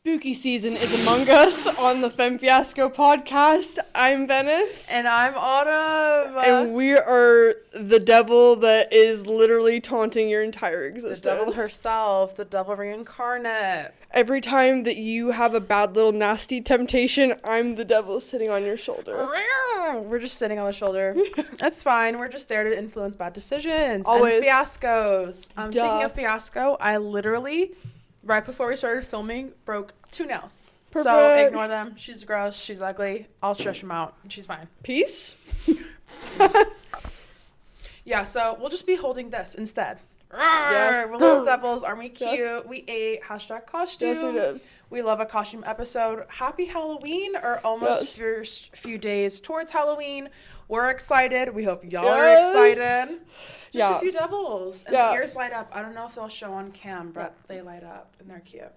Spooky season is among us on the Femme Fiasco podcast. I'm Venice. And I'm Autumn. And we are the devil that is literally taunting your entire existence. The devil herself, the devil reincarnate. Every time that you have a bad little nasty temptation, I'm the devil sitting on your shoulder. We're just sitting on the shoulder. That's fine. We're just there to influence bad decisions. Always. And fiascos. Speaking of fiasco, I literally, right before we started filming, broke 2 nails. Perfect. So ignore them. She's gross. She's ugly. I'll stretch them out. She's fine. Peace? Yeah, so we'll just be holding this instead. Yes. We're little devils. Aren't we cute? Yeah. We ate #costume. Yes, we did. We love a costume episode. Happy Halloween, or almost first few days towards Halloween. We're excited. We hope y'all are excited. Just a few devils. And the ears light up. I don't know if they'll show on cam, but they light up and they're cute.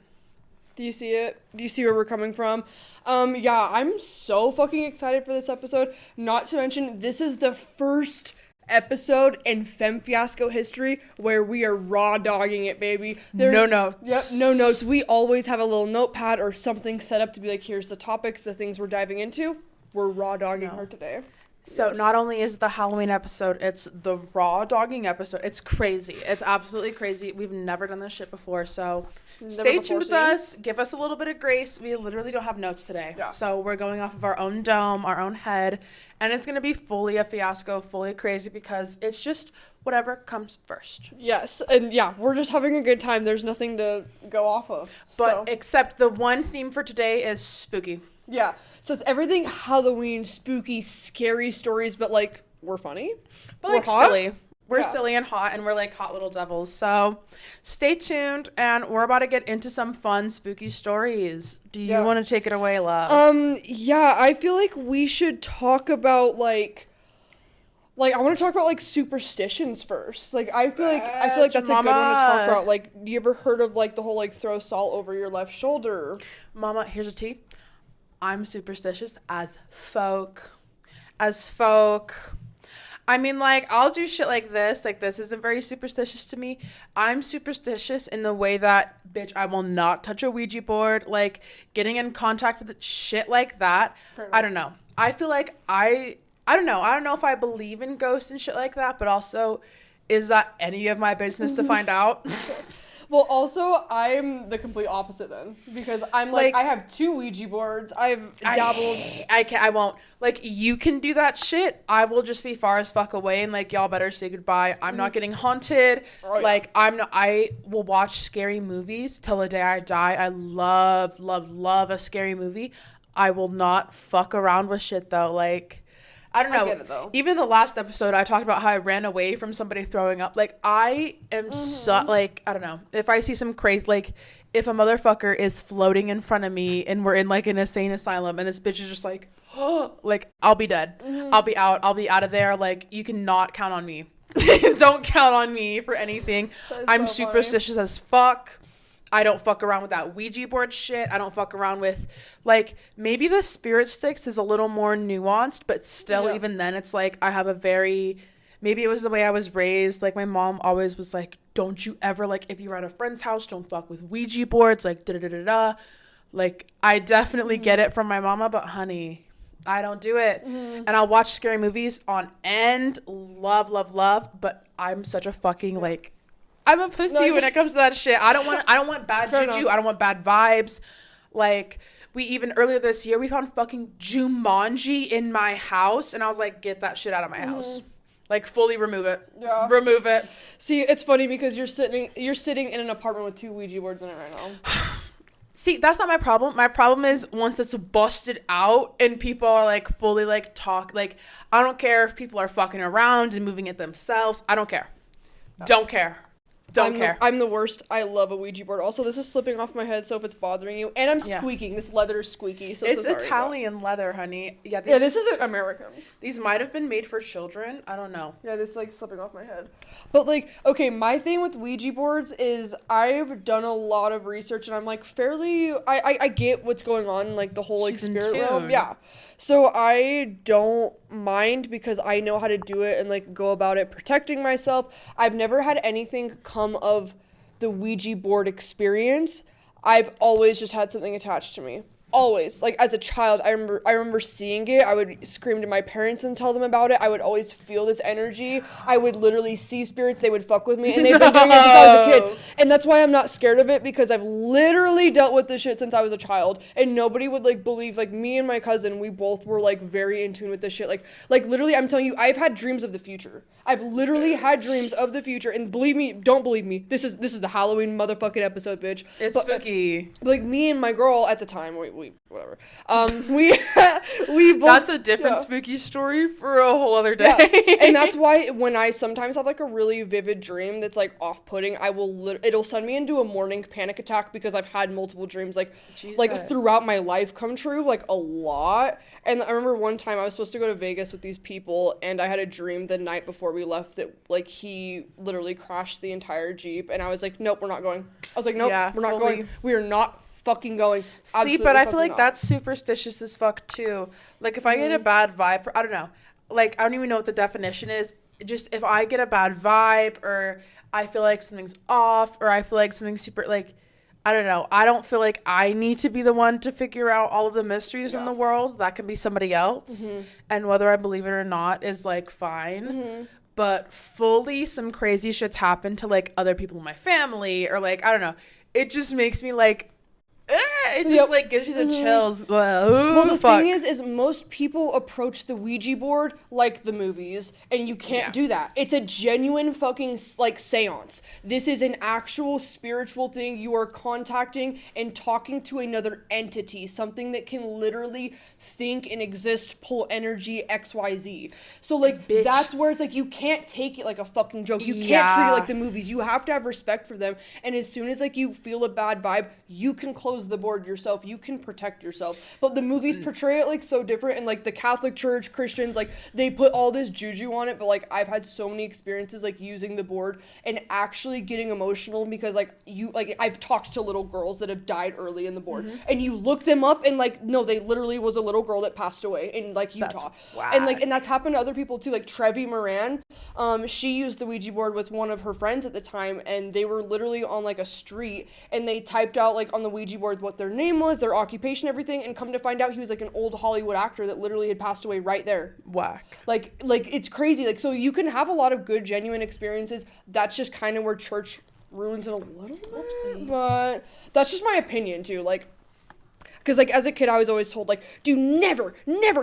Do you see it? Do you see where we're coming from? I'm so fucking excited for this episode. Not to mention, this is the first episode in Femme Fiasco history where we are raw dogging it, baby. No notes. Yep, no notes. We always have a little notepad or something set up to be like, here's the topics, the things we're diving into. We're raw dogging her today. So not only is the Halloween episode, it's the raw dogging episode. It's crazy. It's absolutely crazy. We've never done this shit before. So stay tuned with us. Give us a little bit of grace. We literally don't have notes today. Yeah. So we're going off of our own dome, our own head. And it's going to be fully a fiasco, fully crazy, because it's just whatever comes first. Yes. And yeah, we're just having a good time. There's nothing to go off of. But except the one theme for today is spooky. Yeah. So it's everything Halloween, spooky, scary stories, but like, we're funny. But like silly. We're silly and hot, and we're like hot little devils. So stay tuned, and we're about to get into some fun, spooky stories. Do you want to take it away, love? Yeah, I feel like we should talk about like I want to talk about like superstitions first. Like I feel like that's a good one to talk about. Like, you ever heard of like the whole like throw salt over your left shoulder? Mama, here's a tea. I'm superstitious as folk. I mean, like, I'll do shit like this. Like, this isn't very superstitious to me. I'm superstitious in the way that, bitch, I will not touch a Ouija board. Like, getting in contact with shit like that. I don't know. I feel like I don't know. I don't know if I believe in ghosts and shit like that, but also, is that any of my business to find out? Well, also, I'm the complete opposite then, because I'm like I have 2 Ouija boards. I've dabbled. I won't. Like, you can do that shit. I will just be far as fuck away, and like, y'all better say goodbye. I'm not getting haunted. Like, I will watch scary movies till the day I die. I love a scary movie. I will not fuck around with shit though. Like, I don't know. I get it, though. Even the last episode, I talked about how I ran away from somebody throwing up. Like, I am so, like, I don't know. If I see some crazy, like, if a motherfucker is floating in front of me and we're in, like, an insane asylum and this bitch is just like, oh, like, I'll be dead. I'll be out. I'll be out of there. Like, you cannot count on me. Don't count on me for anything. I'm so superstitious as fuck. I don't fuck around with that Ouija board shit. I don't fuck around with, like, maybe the spirit sticks is a little more nuanced, but still, even then, it's like, I have a very, maybe it was the way I was raised. Like, my mom always was like, don't you ever, like, if you're at a friend's house, don't fuck with Ouija boards, like, da-da-da-da-da. Like, I definitely get it from my mama, but honey, I don't do it. And I'll watch scary movies on end. Love, but I'm such a fucking, like, I'm a pussy when it comes to that shit. I don't want bad juju. I don't want bad vibes. Like, we even earlier this year, we found fucking Jumanji in my house, and I was like, get that shit out of my house. Like, fully remove it. Yeah. Remove it. See, it's funny because you're sitting in an apartment with 2 Ouija boards in it right now. See, that's not my problem. My problem is once it's busted out and people are like fully like talk. Like, I don't care if people are fucking around and moving it themselves. I don't care. Don't care. I'm the worst. I love a Ouija board. Also, this is slipping off my head, so if it's bothering you, and I'm squeaking. This leather is squeaky. So it's Italian leather, honey. Yeah, this isn't American. These might have been made for children. I don't know. Yeah, this is like slipping off my head. But like, okay, my thing with Ouija boards is I've done a lot of research, and I'm like fairly. I get what's going on, like the whole like spirit realm. Yeah. So I don't mind because I know how to do it and like go about it protecting myself. I've never had anything come of the Ouija board experience. I've always just had something attached to me. Always. Like, as a child, I remember seeing it. I would scream to my parents and tell them about it. I would always feel this energy. I would literally see spirits. They would fuck with me. And they've been doing it since I was a kid. And that's why I'm not scared of it, because I've literally dealt with this shit since I was a child. And nobody would, like, believe. Like, me and my cousin, we both were, like, very in tune with this shit. Like literally, I'm telling you, I've had dreams of the future. I've literally had dreams of the future. And believe me, don't believe me. This is the Halloween motherfucking episode, bitch. It's spooky. Like, me and my girl at the time, we whatever. We both, that's a different spooky story for a whole other day. Yeah. And that's why when I sometimes have like a really vivid dream that's like off-putting, it'll send me into a morning panic attack, because I've had multiple dreams like throughout my life come true, like a lot. And I remember one time I was supposed to go to Vegas with these people, and I had a dream the night before we left that like he literally crashed the entire Jeep, and I was like, nope, we're not going. I was like, nope, we're not going. We are not fucking going. See, but I feel like that's superstitious as fuck too. Like, if I get a bad vibe I don't know, like, I don't even know what the definition is. Just if I get a bad vibe, or I feel like something's off, or I feel like something's super, like, I don't know. I don't feel like I need to be the one to figure out all of the mysteries in the world. That can be somebody else. Mm-hmm. And whether I believe it or not is, like, fine. Mm-hmm. But fully some crazy shit's happened to, like, other people in my family, or, like, I don't know. It just makes me, like, it just like gives you the chills. Well, the thing is most people approach the Ouija board like the movies, and you can't do that. It's a genuine fucking like seance. This is an actual spiritual thing. You are contacting and talking to another entity, something that can literally think and exist, pull energy, XYZ. So like, bitch, that's where it's like, you can't take it like a fucking joke. You can't treat it like the movies. You have to have respect for them. And as soon as like you feel a bad vibe, you can close the board yourself. You can protect yourself. But the movies portray it like so different, and like the Catholic Church, Christians, like they put all this juju on it. But like, I've had so many experiences like using the board and actually getting emotional, because like I've talked to little girls that have died early in the board, and you look them up and like, no, they literally was a little girl that passed away in like Utah. And that's happened to other people too. Like Trevi Moran, she used the Ouija board with one of her friends at the time, and they were literally on like a street, and they typed out like on the Ouija board what their name was, their occupation, everything, and come to find out he was like an old Hollywood actor that literally had passed away right there. Whack. Like it's crazy. Like, so you can have a lot of good, genuine experiences. That's just kind of where church ruins it a little bit. But that's just my opinion too. Like, because like as a kid, I was always told like, do never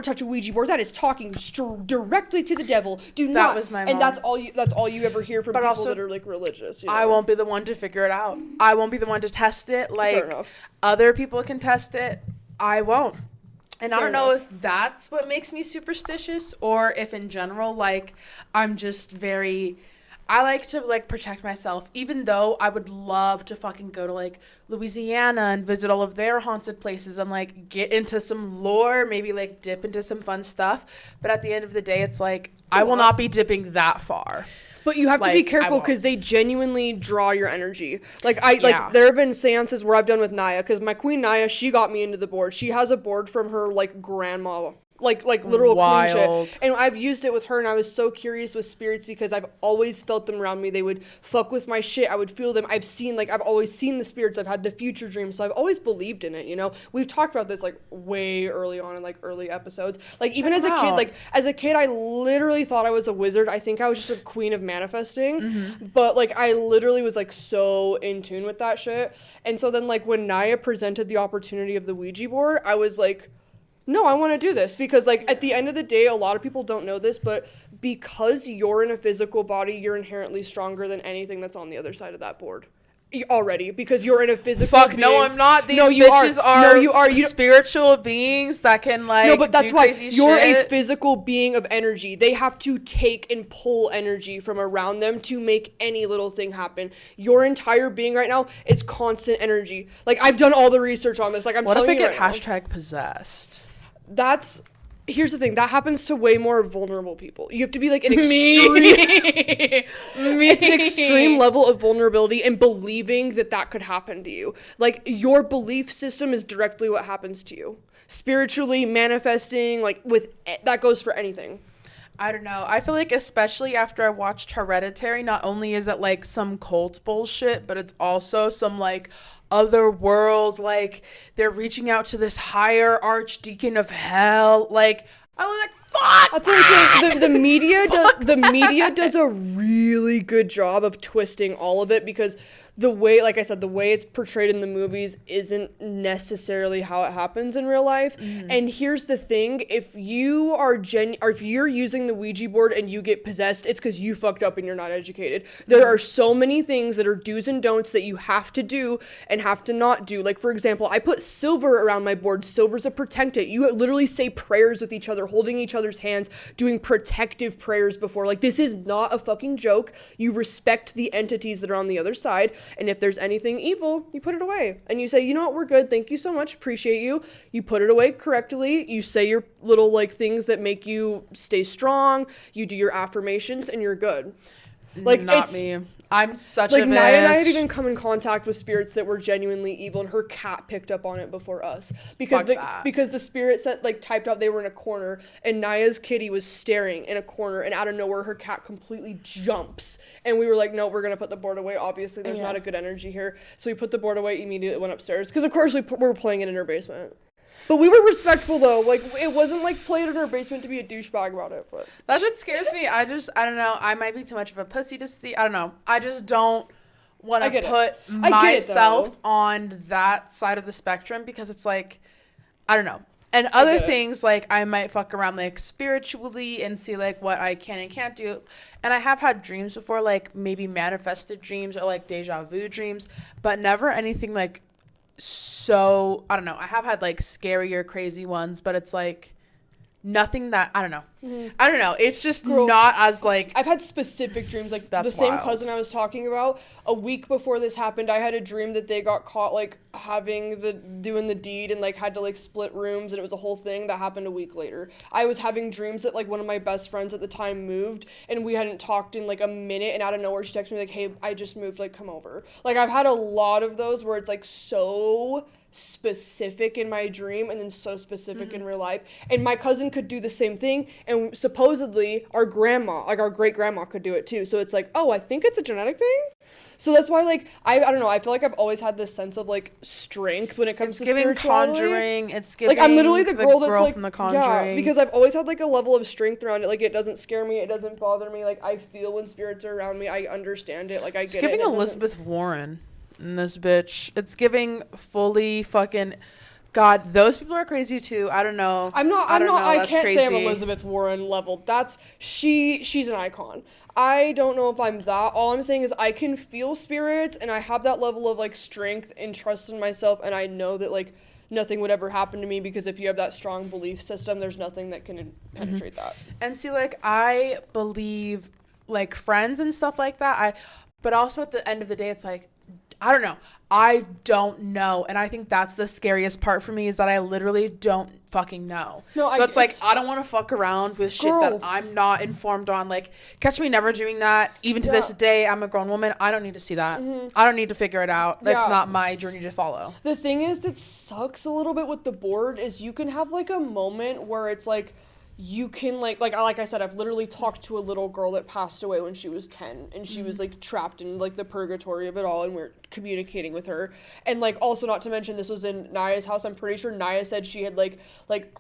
touch a Ouija board. That is talking directly to the devil. Do not. That was my mom. And that's all you ever hear from people that are like religious. You know? I won't be the one to figure it out. I won't be the one to test it. Like, other people can test it. I won't. And I don't know if that's what makes me superstitious, or if in general, like, I'm just very, I like to like protect myself, even though I would love to fucking go to like Louisiana and visit all of their haunted places and like get into some lore, maybe like dip into some fun stuff. But at the end of the day, it's like, I will not be dipping that far. But you have to be careful, because they genuinely draw your energy. Like, there have been seances where I've done with Naya, because my queen Naya, she got me into the board. She has a board from her, like, grandma. Like literal queen shit. And I've used it with her, and I was so curious with spirits, because I've always felt them around me. They would fuck with my shit. I would feel them. I've always seen the spirits. I've had the future dreams, so I've always believed in it, you know? We've talked about this, like, way early on in, like, early episodes. Like, even as a kid, I literally thought I was a wizard. I think I was just a queen of manifesting. Mm-hmm. But, like, I literally was, like, so in tune with that shit. And so then, like, when Naya presented the opportunity of the Ouija board, I was like, no, I want to do this, because like at the end of the day, a lot of people don't know this, but because you're in a physical body, you're inherently stronger than anything that's on the other side of that board already, because you're in a physical being. No, I'm not. These bitches are spiritual beings that can like no, but that's why you're shit. A physical being of energy. They have to take and pull energy from around them to make any little thing happen. Your entire being right now is constant energy. Like, I've done all the research on this. Like, I'm telling you right now. What if I get #possessed? Here's the thing, that happens to way more vulnerable people. You have to be like an extreme it's an extreme level of vulnerability and believing that could happen to you. Like, your belief system is directly what happens to you. Spiritually, manifesting, like, with that goes for anything. I don't know. I feel like especially after I watched Hereditary, not only is it like some cult bullshit, but it's also some like other world, like they're reaching out to this higher archdeacon of hell. Like I was like, fuck. That's what I'm saying. The media does a really good job of twisting all of it, because the way, like I said, the way it's portrayed in the movies isn't necessarily how it happens in real life. Mm-hmm. And here's the thing: if you are or if you're using the Ouija board and you get possessed, it's because you fucked up and you're not educated. There are so many things that are do's and don'ts that you have to do and have to not do. Like, for example, I put silver around my board. Silver's a protectant. You literally say prayers with each other, holding each other's hands, doing protective prayers before. Like, this is not a fucking joke. You respect the entities that are on the other side. And if there's anything evil, you put it away. And you say, you know what, we're good. Thank you so much. Appreciate you. You put it away correctly. You say your little, like, things that make you stay strong. You do your affirmations, and you're good. Like, not me. I'm such like, a bitch. Naya and I had even come in contact with spirits that were genuinely evil, and her cat picked up on it before us. Because the spirit said, like, typed out they were in a corner, and Naya's kitty was staring in a corner, and out of nowhere her cat completely jumps. And we were like, no, we're going to put the board away. Obviously, there's not a good energy here. So we put the board away, immediately went upstairs. Because, of course, we were playing it in her basement. But we were respectful, though. Like, it wasn't, like, played in her basement to be a douchebag about it. But that shit scares me. I don't know. I might be too much of a pussy to see. I don't know. I just don't want to put myself on that side of the spectrum, because it's like, I don't know. And other things, like, I might fuck around, like, spiritually and see, like, what I can and can't do. And I have had dreams before, like, maybe manifested dreams or, like, deja vu dreams, but never anything, like, so, I don't know. I have had, like, scarier, crazy ones, but it's, like, nothing that, I don't know. Mm-hmm. I don't know. It's just not as, like... I've had specific dreams. Like, the same cousin I was talking about, a week before this happened, I had a dream that they got caught, like, doing the deed and, like, had to, like, split rooms, and it was a whole thing that happened a week later. I was having dreams that, like, one of my best friends at the time moved, and we hadn't talked in, like, a minute, and out of nowhere she texted me, like, hey, I just moved, like, come over. Like, I've had a lot of those where it's, like, so specific in my dream and then so specific in real life. And my cousin could do the same thing, and supposedly our grandma, like our great grandma, could do it too. So it's like, oh, I think it's a genetic thing. So that's why, like, I don't know, I feel like I've always had this sense of, like, strength when it comes to spirituality. Conjuring. It's giving, like, I'm literally the girl that's, like, from The Conjuring. Yeah, because I've always had, like, a level of strength around it. Like, it doesn't scare me, it doesn't bother me. Like, I feel when spirits are around me, I understand it, like, I get it. It's giving Elizabeth Warren in this bitch. It's giving fully fucking... God, those people are crazy too. I don't know. I can't say I'm Elizabeth Warren level. She's an icon. I don't know if I'm that. All I'm saying is I can feel spirits, and I have that level of, like, strength and trust in myself, and I know that, like, nothing would ever happen to me, because if you have that strong belief system, there's nothing that can penetrate that. And see, like, I believe, like, friends and stuff like that. But also at the end of the day, it's like, I don't know. I don't know. And I think that's the scariest part for me, is that I literally don't fucking know. No, so it's like, I don't want to fuck around with shit that I'm not informed on. Like, catch me never doing that. Even to this day, I'm a grown woman. I don't need to see that. Mm-hmm. I don't need to figure it out. That's not my journey to follow. The thing is that sucks a little bit with the board is you can have, like, a moment where it's like, you can, like I said, I've literally talked to a little girl that passed away when she was 10, and she was, like, trapped in, like, the purgatory of it all, and we're communicating with her. And, like, also not to mention, this was in Naya's house. I'm pretty sure Naya said she had, like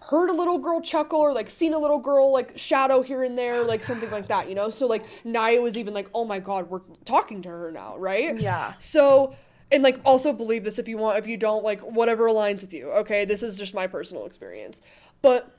heard a little girl chuckle, or, like, seen a little girl, like, shadow here and there, like, something like that, you know? So, like, Naya was even like, oh my God, we're talking to her now, right? Yeah. So... And, like, also believe this if you want. If you don't, like, whatever aligns with you, okay? This is just my personal experience. But...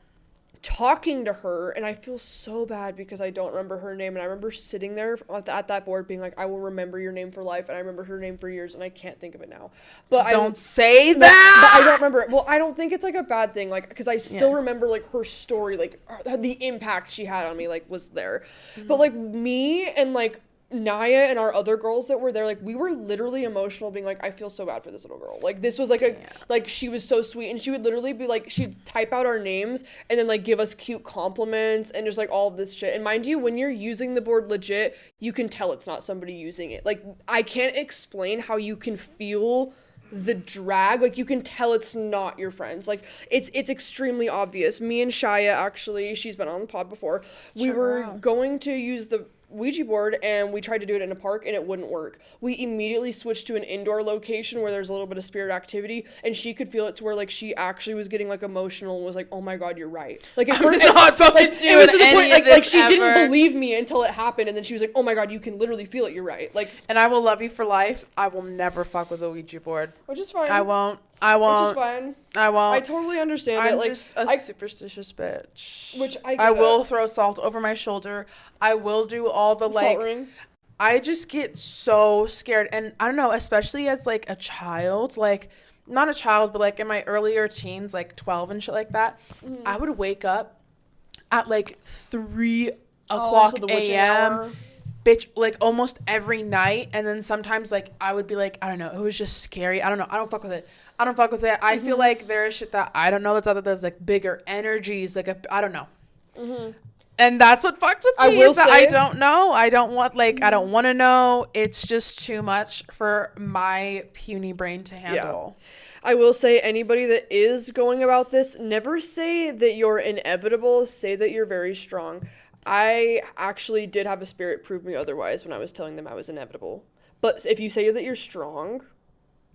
talking to her, and I feel so bad because I don't remember her name, and I remember sitting there at that board being like, I will remember your name for life, and I remember her name for years, and I can't think of it now. But don't say that! But I don't remember it. Well, I don't think it's, like, a bad thing, like, because I still remember, like, her story, like, the impact she had on me, like, was there. Mm-hmm. But, like, me and, like, Naya and our other girls that were there, like, we were literally emotional, being like, I feel so bad for this little girl. Like, this was, like, like, she was so sweet, and she would literally be, like, she'd type out our names, and then, like, give us cute compliments, and just, like, all of this shit. And mind you, when you're using the board legit, you can tell it's not somebody using it. Like, I can't explain how you can feel the drag, like you can tell it's not your friends. Like it's extremely obvious. Me and Shia, actually, she's been on the pod before. We were going to use the Ouija board and we tried to do it in a park and it wouldn't work. We immediately switched to an indoor location where there's a little bit of spirit activity, and she could feel it to where like she actually was getting like emotional and was like, "Oh my god, you're right." Like it was to the point like she didn't believe me until it happened, and then she was like, "Oh my god, you can literally feel it. You're right." Like, and I will love you for life. I will never fuck with a Ouija board. Which is fine. I won't. Which is fine. I won't. I totally understand it. I'm like, just a superstitious bitch. Which I will throw salt over my shoulder. I will do all the like. Salt ring. I just get so scared, and I don't know, especially as like a child, like not a child, but like in my earlier teens, like 12 and shit like that. I would wake up at like 3 o'clock a.m. bitch, like almost every night, and then sometimes like I would be like, I don't know, it was just scary. I don't know, I don't fuck with it. I feel like there is shit that I don't know that's out there. There's like bigger energies, like I don't know. And that's what fucks with me. I don't know. I don't want I don't want to know. It's just too much for my puny brain to handle. Yeah. I will say, anybody that is going about this, never say that you're inevitable. Say that you're very strong. I actually did have a spirit prove me otherwise when I was telling them I was inevitable. But if you say that you're strong,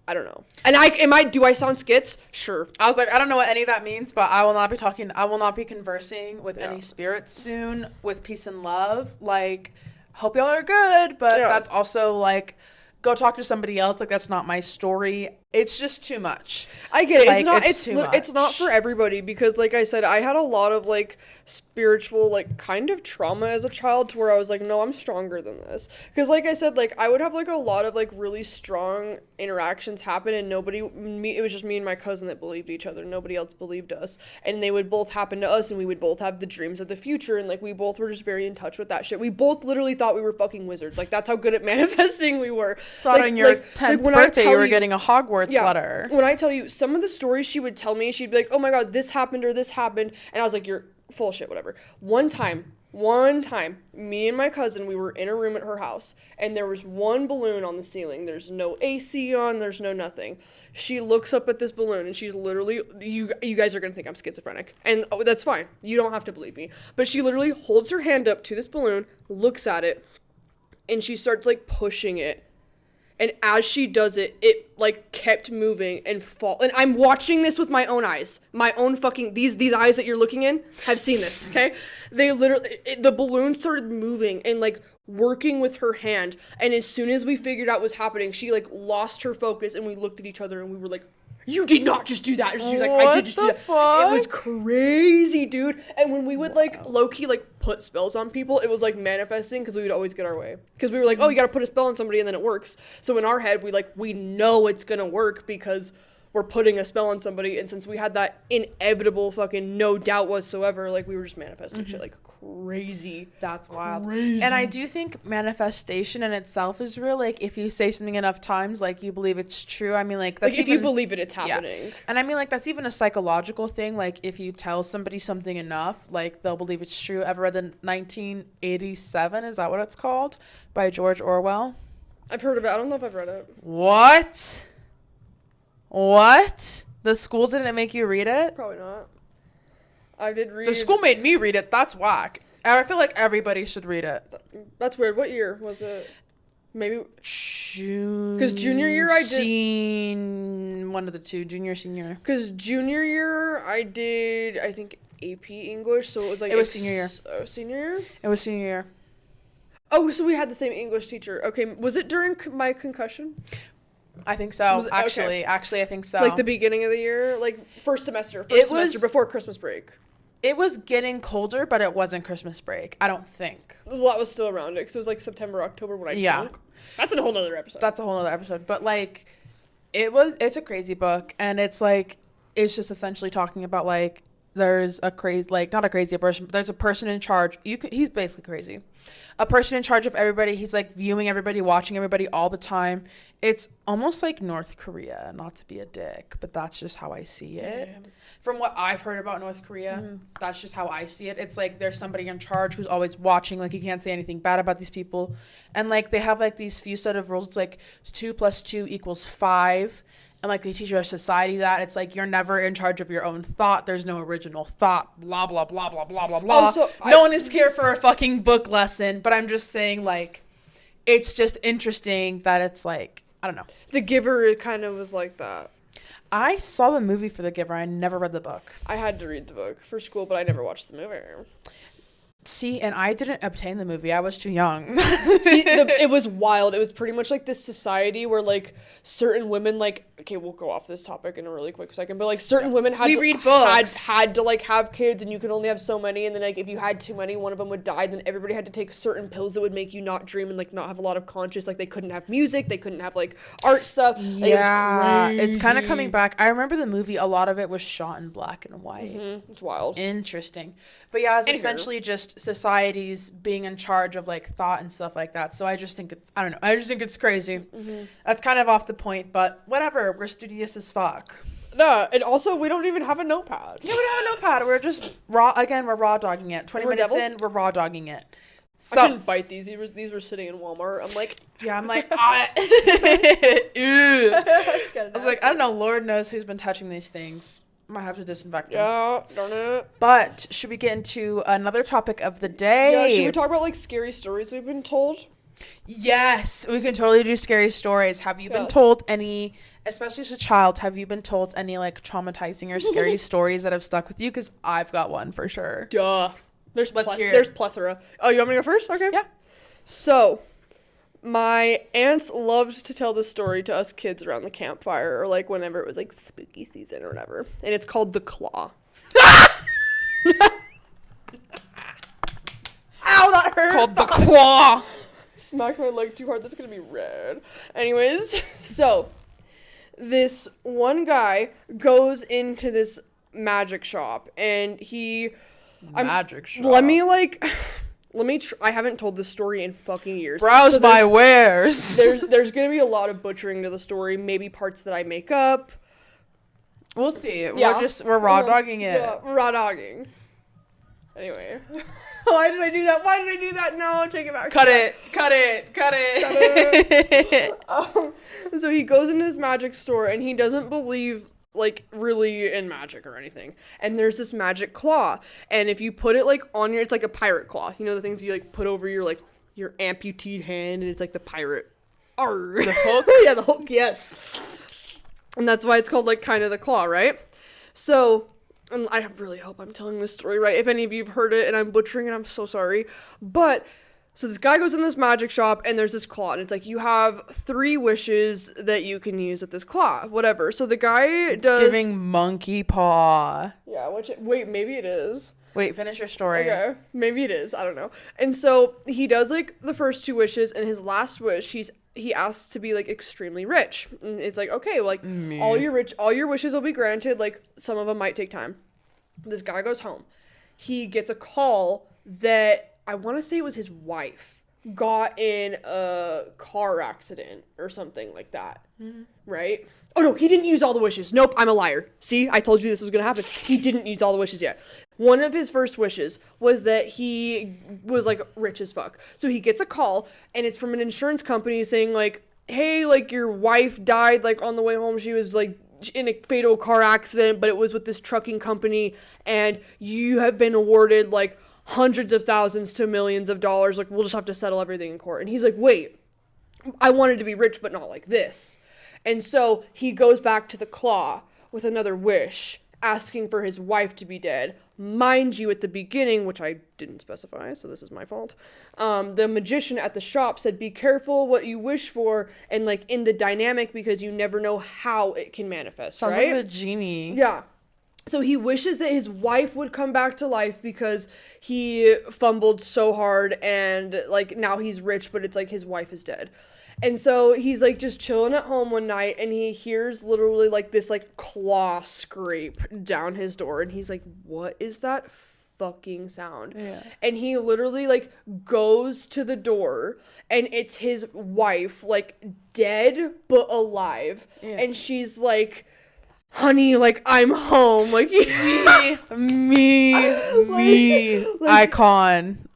I don't know. And do I sound skits? Sure. I was like, I don't know what any of that means, but I will not be conversing with any spirits soon with peace and love. Like, hope y'all are good, but that's also like, go talk to somebody else. Like, that's not my story. It's just too much. I get it. Like, it's not for everybody, because like I said, I had a lot of like spiritual like kind of trauma as a child to where I was like, no, I'm stronger than this. Because like I said, like I would have like a lot of like really strong interactions happen, and it was just me and my cousin that believed each other. Nobody else believed us, and they would both happen to us, and we would both have the dreams of the future, and like we both were just very in touch with that shit. We both literally thought we were fucking wizards. Like that's how good at manifesting we were. Thought on your 10th birthday you were getting a Hogwarts letter. When I tell you some of the stories she would tell me, she'd be like, "Oh my god, this happened," or "This happened," and I was like, "You're full of shit, whatever." One time, me and my cousin, we were in a room at her house, and there was one balloon on the ceiling. There's no AC on, there's no nothing. She looks up at this balloon, and she's literally, you guys are gonna think I'm schizophrenic, and that's fine. You don't have to believe me. But she literally holds her hand up to this balloon, looks at it, and she starts like pushing it. And as she does it, it like kept moving and fall. And I'm watching this with my own eyes. My own fucking, these eyes that you're looking in have seen this, okay? They literally, the balloon started moving and like working with her hand. And as soon as we figured out what was happening, she like lost her focus, and we looked at each other and we were like, "You did not just do that." And she was like, "I did just do that." Fuck? It was crazy, dude. And when we would like low-key like put spells on people, it was like manifesting, because we would always get our way. Because we were like, "Oh, you gotta put a spell on somebody and then it works." So in our head, we know it's gonna work because we're putting a spell on somebody. And since we had that inevitable fucking no doubt whatsoever, like we were just manifesting shit like crazy. That's wild. And I do think manifestation in itself is real. Like if you say something enough times, like you believe it's true. I mean, like that's like if you believe it, it's happening. Yeah. And I mean, like that's even a psychological thing. Like if you tell somebody something enough, like they'll believe it's true. Ever read the 1987? Is that what it's called? By George Orwell. I've heard of it. I don't know if I've read it. What? The school didn't make you read it? Probably not. I did read. The school made me read it. That's whack. I feel like everybody should read it. That's weird. What year was it? Maybe June. Because junior year I did. One of the two, junior, senior. Because junior year I did, I think, AP English. So it was like. It was senior year. Senior year? It was senior year. Oh, so we had the same English teacher. Okay, was it during my concussion? I think so. Actually, I think so. Like the beginning of the year, like first semester before Christmas break. It was getting colder, but it wasn't Christmas break. I don't think. A lot was still around it, because it was like September, October when I took. That's a whole nother episode. But like, it's a crazy book, and it's like, it's just essentially talking about like, there's a crazy, like not a crazy person, but there's a person in charge. He's basically crazy. A person in charge of everybody. He's like viewing everybody, watching everybody all the time. It's almost like North Korea, not to be a dick, but that's just how I see it. Damn. From what I've heard about North Korea, that's just how I see it. It's like there's somebody in charge who's always watching, like you can't say anything bad about these people. And like they have like these few set of rules. It's like 2 + 2 = 5. and like they teach our society that it's like you're never in charge of your own thought. There's no original thought. Blah blah blah blah blah blah blah. Also, no one is here for a fucking book lesson. But I'm just saying, like, it's just interesting that it's like, I don't know. The Giver kind of was like that. I saw the movie for The Giver. I never read the book. I had to read the book for school, but I never watched the movie. See, and I didn't obtain the movie. I was too young. See, it was wild. It was pretty much like this society where, like, certain women, like, okay, we'll go off this topic in a really quick second, but, like, certain women had to like, have kids, and you could only have so many, and then, like, if you had too many, one of them would die, then everybody had to take certain pills that would make you not dream and, like, not have a lot of conscious, like, they couldn't have music, they couldn't have, like, art stuff. Like, yeah, it's kind of coming back. I remember the movie, a lot of it was shot in black and white. Mm-hmm. It's wild. Interesting. But yeah, it's essentially just societies being in charge of, like, thought and stuff like that. So I just think I don't know. I just think it's crazy. Mm-hmm. That's kind of off the point, but whatever. We're studious as fuck. No, and also we don't even have a notepad. Yeah, we don't have a notepad. We're just we're raw dogging it. 20 minutes in, we're raw dogging it. So, I couldn't bite these. These were sitting in Walmart. I'm like, yeah, I'm like, ew. I was like, I don't know. Lord knows who's been touching these things. I might have to disinfect them. Yeah, darn it. But should we get into another topic of the day? Yeah, should we talk about, like, scary stories we've been told? Yes, we can totally do scary stories. Have you been told any, especially as a child, have you been told any, like, traumatizing or scary stories that have stuck with you? Because I've got one for sure. Duh. There's plethora. Oh, you want me to go first? Okay. Yeah. So, my aunts loved to tell this story to us kids around the campfire, or, like, whenever it was, like, spooky season or whatever. And it's called The Claw. Ow, that hurt. It's called The Claw. Smacked my leg too hard. That's gonna be red. Anyways, so this one guy goes into this magic shop, and I haven't told this story in fucking years. Browse my wares. There's gonna be a lot of butchering to the story, maybe parts that I make up. We'll see. Yeah. We're raw dogging it. Yeah, raw dogging. Anyway. Why did I do that? No, take it back. Cut it. So he goes into his magic store, and he doesn't believe, like, really in magic or anything. And there's this magic claw. And if you put it, like, on it's like a pirate claw. You know, the things you, like, put over your, like, your amputee hand, and it's like the pirate. Arr. The hook? Yeah, the hook, yes. And that's why it's called, like, kind of the claw, right? So, and I really hope I'm telling this story right. If any of you have heard it and I'm butchering it, I'm so sorry. But, so this guy goes in this magic shop, and there's this claw, and it's like, you have 3 wishes that you can use with this claw, whatever. So the guy does... giving monkey paw. Yeah, wait, maybe it is. Wait, finish your story. Okay, maybe it is, I don't know. And so he does, like, the first 2 wishes, and his last wish, he asks to be, like, extremely rich. And it's like, okay, like, all your wishes will be granted, like, some of them might take time. This guy goes home. He gets a call that, I want to say it was his wife, got in a car accident or something like that. Mm-hmm. Right? Oh, no, he didn't use all the wishes. Nope, I'm a liar. See, I told you this was going to happen. He didn't use all the wishes yet. One of his first wishes was that he was, like, rich as fuck. So he gets a call, and it's from an insurance company saying, like, hey, like, your wife died, like, on the way home. She was, like, in a fatal car accident, but it was with this trucking company, and you have been awarded, like, hundreds of thousands to millions of dollars. Like, we'll just have to settle everything in court. And he's like, wait, I wanted to be rich, but not like this. And so he goes back to the claw with another wish, asking for his wife to be dead. Mind you, at the beginning, which I didn't specify, so this is my fault, the magician at the shop said, be careful what you wish for, and, like, in the dynamic, because you never know how it can manifest. Sounds right? like the genie. Yeah. So he wishes that his wife would come back to life because he fumbled so hard, and, like, now he's rich, but it's like his wife is dead. And so he's, like, just chilling at home one night, and he hears literally, like, this, like, claw scrape down his door, and he's like, what is that fucking sound? Yeah. And he literally, like, goes to the door, and it's his wife, like, dead but alive. Yeah. And she's like, honey, like, I'm home. Like, me, like, icon.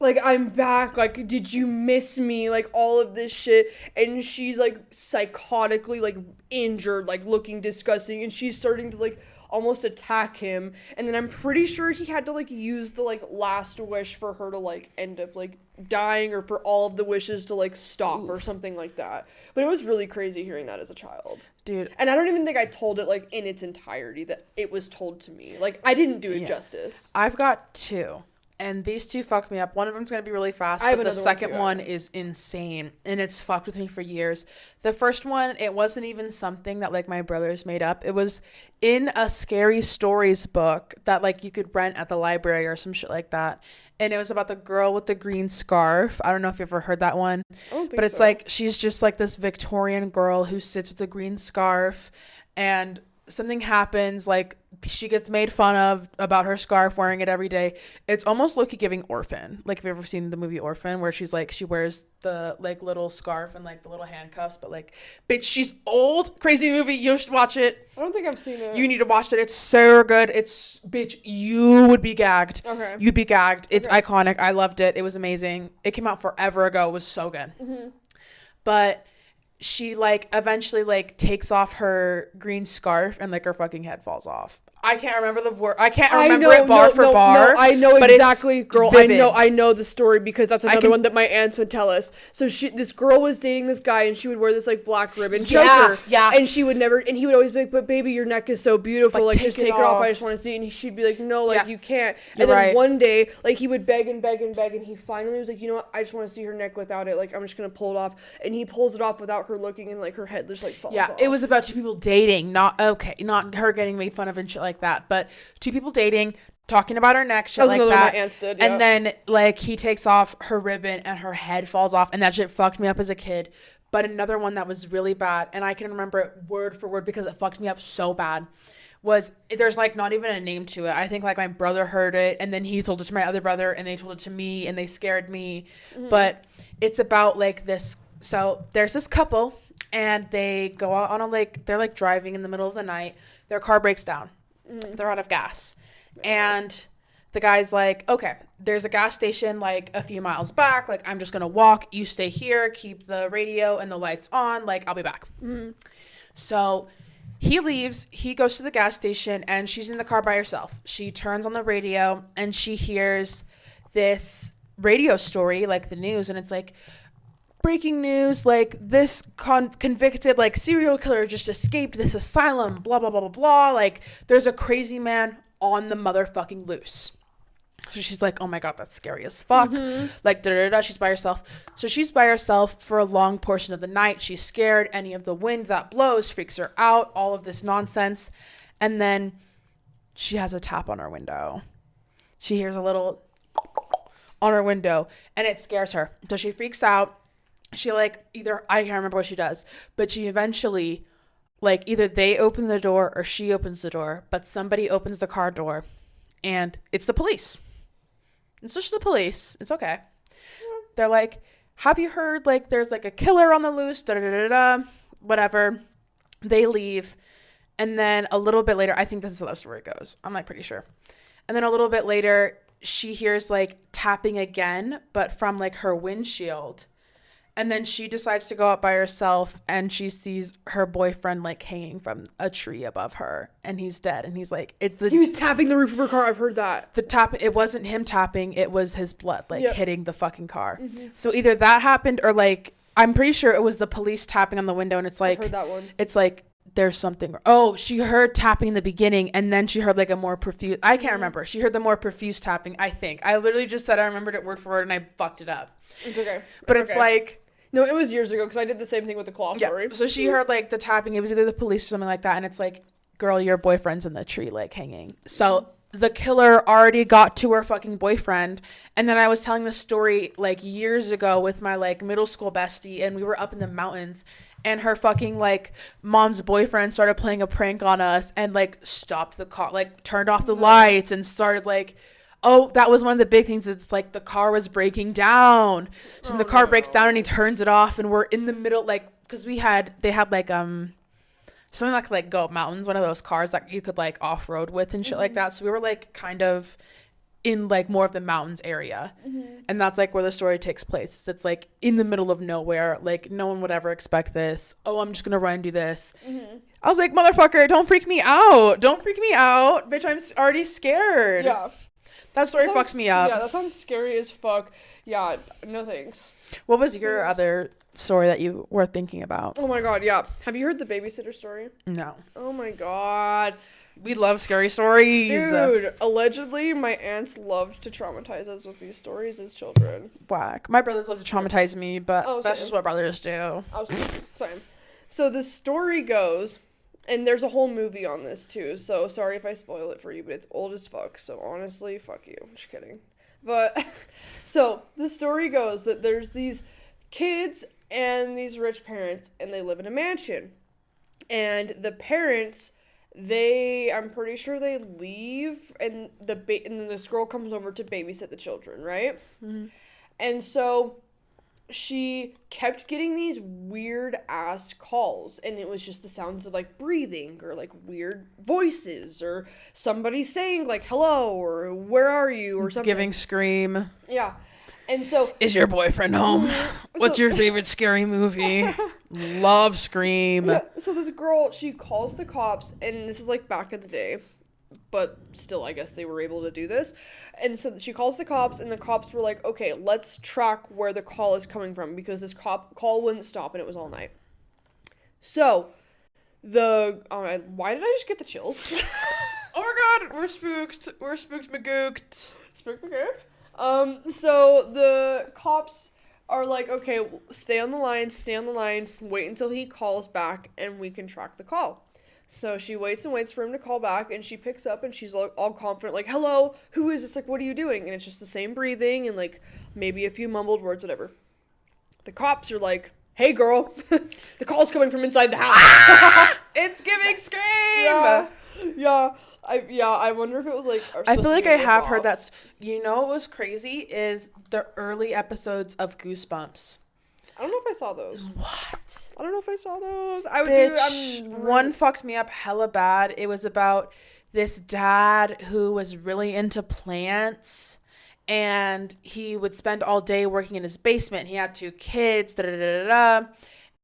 like, I'm back, like, did you miss me, like, all of this shit, and she's, like, psychotically, like, injured, like, looking disgusting, and she's starting to, like, almost attack him, and then I'm pretty sure he had to, like, use the, like, last wish for her to, like, end up, like, dying, or for all of the wishes to, like, stop, or something like that. But it was really crazy hearing that as a child. Dude. And I don't even think I told it, like, in its entirety, that it was told to me. Like, I didn't do it justice. I've got 2. And these 2 fucked me up. One of them's going to be really fast, but the second one is insane. And it's fucked with me for years. The first one, it wasn't even something that, like, my brothers made up. It was in a scary stories book that, like, you could rent at the library or some shit like that. And it was about the girl with the green scarf. I don't know if you've ever heard that one. I don't think but it's so. like, she's just, like, this Victorian girl who sits with a green scarf. And something happens, like, she gets made fun of about her scarf, wearing it every day. It's almost low-key giving Orphan. Like, have you ever seen the movie Orphan, where she's like, she wears the, like, little scarf and, like, the little handcuffs, but, like, bitch, she's old. Crazy movie. You should watch it. I don't think I've seen it. You need to watch it. It's so good. It's, bitch, you would be gagged. Okay. You'd be gagged. It's iconic. I loved it. It was amazing. It came out forever ago. It was so good. Mm-hmm. But she, like, eventually, like, takes off her green scarf and, like, her fucking head falls off. I can't remember the word. I can't remember it bar for bar. No, I know exactly, girl. Vivid. I know the story, because that's another one that my aunts would tell us. So this girl was dating this guy, and she would wear this, like, black ribbon choker. Yeah. And she would never, and he would always be like, but baby, your neck is so beautiful. Like just take it off. I just want to see it. And she'd be like, no, like, you can't. And then one day, like, he would beg and beg and beg, and he finally was like, you know what? I just want to see her neck without it. Like, I'm just going to pull it off. And he pulls it off without her looking, and, like, her head just, like, falls off. Yeah, it was about 2 people dating, not her getting made fun of and shit like that, but 2 people dating, talking about her neck, shit like that. My aunts did, yeah. And then, like, he takes off her ribbon and her head falls off, and that shit fucked me up as a kid. But another one that was really bad, and I can remember it word for word because it fucked me up so bad, was, there's, like, not even a name to it. I think, like, my brother heard it, and then he told it to my other brother, and they told it to me, and they scared me. Mm-hmm. But it's about, like, this. So there's this couple, and they go out on a lake. They're, like, driving in the middle of the night. Their car breaks down. Mm-hmm. They're out of gas. And the guy's like, okay, there's a gas station, like, a few miles back. Like, I'm just going to walk. You stay here. Keep the radio and the lights on. Like, I'll be back. Mm-hmm. So he leaves. He goes to the gas station, and she's in the car by herself. She turns on the radio, and she hears this radio story, like the news, and it's like, breaking news, like, this convicted, like, serial killer just escaped this asylum, blah, blah, blah, blah, blah. Like, there's a crazy man on the motherfucking loose. So she's like, oh my God, that's scary as fuck. Mm-hmm. Like, da-da-da-da, she's by herself. So she's by herself for a long portion of the night. She's scared. Any of the wind that blows freaks her out, all of this nonsense. And then she has a tap on her window. She hears a little on her window, and it scares her. So she freaks out. She, like, I can't remember what she does, but she eventually, like, either they open the door or she opens the door, but somebody opens the car door, and it's the police. It's just the police. It's okay. Yeah. They're like, have you heard, like, there's, like, a killer on the loose, da-da-da-da-da, whatever. They leave, and then a little bit later, I think this is how the story goes. I'm, like, pretty sure. And then a little bit later, she hears, like, tapping again, but from, like, her windshield. And then she decides to go out by herself, and she sees her boyfriend, like, hanging from a tree above her, and he's dead. And he's like, he was tapping the roof of her car. I've heard that. It wasn't him tapping. It was his blood, like, hitting the fucking car. Mm-hmm. So either that happened, or, like, I'm pretty sure it was the police tapping on the window, and it's like, I've heard that one. It's like, there's something. Oh, she heard tapping in the beginning, and then she heard, like, a more profuse. I can't remember. She heard the more profuse tapping, I think. I literally just said I remembered it word for word, and I fucked it up. It's okay. But it's okay. Like, no, it was years ago, because I did the same thing with the claw story. So she heard, like, the tapping. It was either the police or something like that. And it's like, girl, your boyfriend's in the tree, like, hanging. So the killer already got to her fucking boyfriend. And then I was telling this story, like, years ago with my, like, middle school bestie. And we were up in the mountains. And her fucking, like, mom's boyfriend started playing a prank on us. And, like, stopped the car, like, turned off the lights and started, like... Oh, that was one of the big things. It's like the car was breaking down. So the car breaks down and he turns it off, and we're in the middle, like, because they had like something like go up mountains, one of those cars that you could, like, off road with and shit like that. So we were, like, kind of in like more of the mountains area. And that's like where the story takes place. It's like in the middle of nowhere. Like no one would ever expect this. Oh, I'm just gonna run and do this. I was like, motherfucker, don't freak me out. Don't freak me out. Bitch, I'm already scared. Yeah. That story fucks me up. Yeah, that sounds scary as fuck. Yeah, no thanks. What was your other story that you were thinking about? Oh my god, yeah. Have you heard the babysitter story? No. Oh my god. We love scary stories. Dude, allegedly, my aunts loved to traumatize us with these stories as children. Whack. My brothers love to traumatize me, but that's just what brothers do. Sorry. So the story goes, and there's a whole movie on this too, so sorry if I spoil it for you, but it's old as fuck, so honestly, fuck you. I'm just kidding. But, so, the story goes that there's these kids and these rich parents, and they live in a mansion. And the parents, I'm pretty sure they leave, and and this girl comes over to babysit the children, right? And so she kept getting these weird ass calls, and it was just the sounds of like breathing or like weird voices or somebody saying like hello or where are you or something. Giving Scream. Yeah. And so, is your boyfriend home? What's your favorite scary movie? Love Scream. Yeah, so this girl, she calls the cops, and this is like back in the day, but still, I guess they were able to do this. And so she calls the cops, and the cops were like, okay, let's track where the call is coming from, because this call wouldn't stop, and it was all night. So, why did I just get the chills? Oh my god, we're spooked. We're spooked magooked. Spooked magooked? So the cops are like, okay, stay on the line, wait until he calls back, and we can track the call. So she waits and waits for him to call back, and she picks up, and she's all confident, like, hello, who is this? Like, what are you doing? And it's just the same breathing and, like, maybe a few mumbled words, whatever. The cops are like, hey, girl, the call's coming from inside the house. It's giving Scream! Yeah. I wonder if it was, like... I feel like I have heard that. You know what was crazy is the early episodes of Goosebumps. I don't know if I saw those. What? I don't know if I saw those. One fucked me up hella bad. It was about this dad who was really into plants, and he would spend all day working in his basement. He had 2 kids,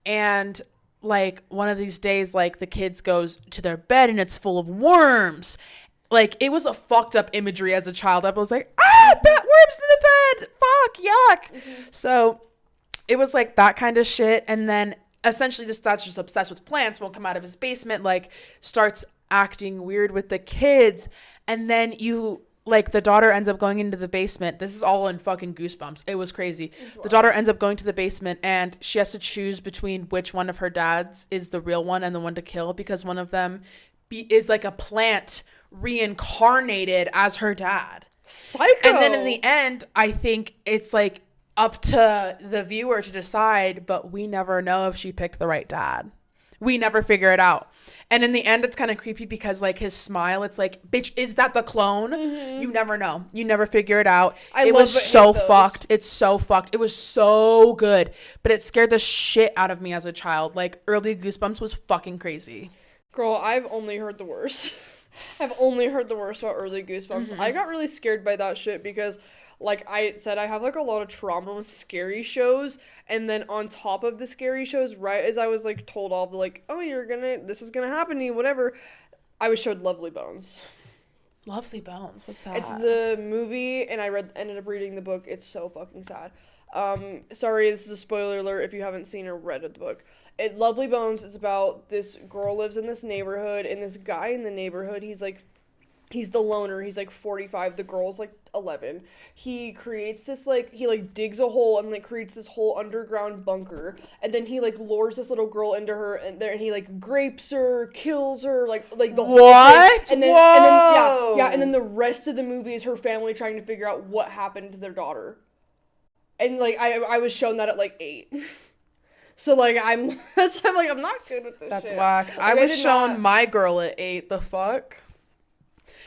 and like one of these days, like the kids goes to their bed and it's full of worms. Like it was a fucked up imagery as a child. I was like, worms in the bed. Fuck, yuck. So it was like that kind of shit. And then essentially this dad's just obsessed with plants, won't come out of his basement, like starts acting weird with the kids. And then the daughter ends up going into the basement. This is all in fucking Goosebumps. It was crazy. Wow. The daughter ends up going to the basement, and she has to choose between which one of her dads is the real one and the one to kill, because one of them is like a plant reincarnated as her dad. Psycho. And then in the end, I think it's like up to the viewer to decide, but we never know if she picked the right dad. We never figure it out. And in the end, it's kind of creepy because, like, his smile, it's like, bitch, is that the clone? Mm-hmm. You never know. You never figure it out. It was so fucked. It's so fucked. It was so good. But it scared the shit out of me as a child. Like, early Goosebumps was fucking crazy. Girl, I've only heard the worst. I've only heard the worst about early Goosebumps. Mm-hmm. I got really scared by that shit because... like I said, I have like a lot of trauma with scary shows, and then on top of the scary shows, right as I was like told all the like, oh, this is gonna happen to you, whatever, I was showed Lovely Bones. Lovely Bones, what's that? It's the movie, and I ended up reading the book. It's so fucking sad. Sorry, this is a spoiler alert if you haven't seen or read the book. Lovely Bones is about this girl lives in this neighborhood, and this guy in the neighborhood, he's the loner. He's like 45. The girl's like 11. He creates this he digs a hole and like creates this whole underground bunker. And then he like lures this little girl into her and he like grapes her, kills her, like the whole what? Thing. And then yeah. And then the rest of the movie is her family trying to figure out what happened to their daughter. And like I was shown that at like 8. So like I'm not good with this. That's shit. whack. Like, I was shown My Girl at 8. The fuck?